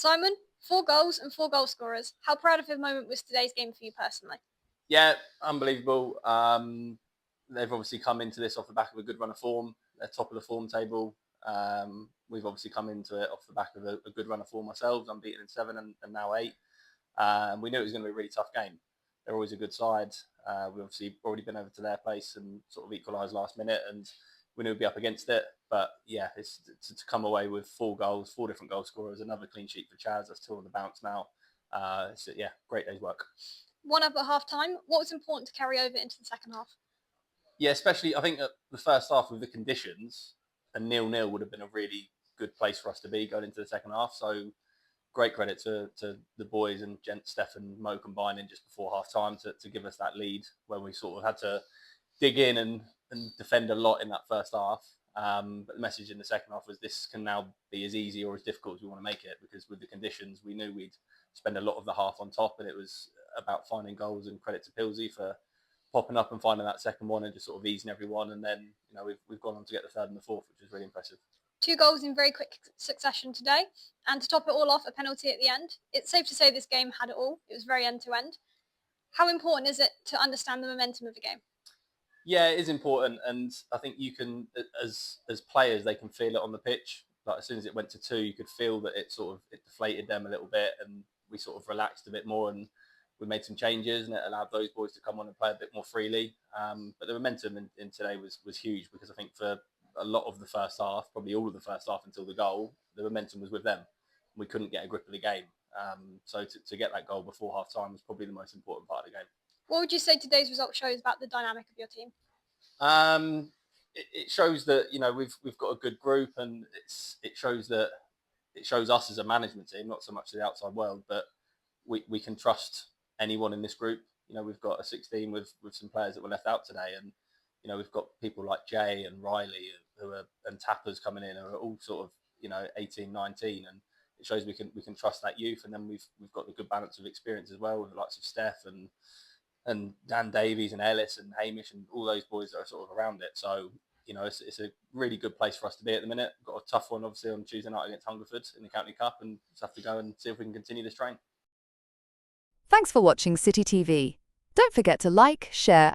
Simon, 4 goals and 4 goal scorers. How proud of a moment was today's game for you personally? Yeah, unbelievable. They've obviously come into this off the back of a good run of form. They're top of the form table. We've obviously come into it off the back of a good run of form ourselves, unbeaten in 7 and now 8. We knew it was going to be a really tough game. They're always a good side. We've obviously already been over to their place and sort of equalised last minute, and we knew we'd be up against it. But yeah, it's to come away with 4 goals, 4 different goal scorers, another clean sheet for Chaz. That's 2 on the bounce now. Yeah, great day's work. 1 up at half time. What was important to carry over into the second half? Yeah, especially I think at the first half with the conditions, a 0-0 would have been a really good place for us to be going into the second half. So great credit to the boys and Steph and Mo combining just before half time to give us that lead when we sort of had to dig in and defend a lot in that first half. But the message in the second half was this can now be as easy or as difficult as we want to make it, because with the conditions we knew we'd spend a lot of the half on top, and it was about finding goals, and credit to Pilsey for popping up and finding that second one and just sort of easing everyone. And then we've gone on to get the third and the fourth, which is really impressive. 2 goals in very quick succession today, and to top it all off, a penalty at the end. It's safe to say this game had it all. It was very end to end. How important is it to understand the momentum of the game? Yeah, it is important, and I think you can, as players, they can feel it on the pitch. Like as soon as it went to 2, you could feel that it deflated them a little bit, and we sort of relaxed a bit more, and we made some changes, and it allowed those boys to come on and play a bit more freely. But the momentum in today was huge, because I think for a lot of the first half, probably all of the first half until the goal, the momentum was with them. We couldn't get a grip of the game. So to get that goal before half time was probably the most important part of the game. What would you say today's result shows about the dynamic of your team? It shows that we've got a good group, and it shows us as a management team, not so much the outside world, but we can trust anyone in this group. We've got a 16 with some players that were left out today, and we've got people like Jay and Riley and Tappers coming in, who are all sort of 18, 19, and it shows we can trust that youth. And then we've got the good balance of experience as well, with the likes of Steph and Dan Davies and Ellis and Hamish and all those boys that are sort of around it. So it's a really good place for us to be at the minute. We've got a tough one obviously on Tuesday night against Hungerford in the County Cup, and just have to go and see if we can continue this train. Thanks for watching City TV. Don't forget to like, share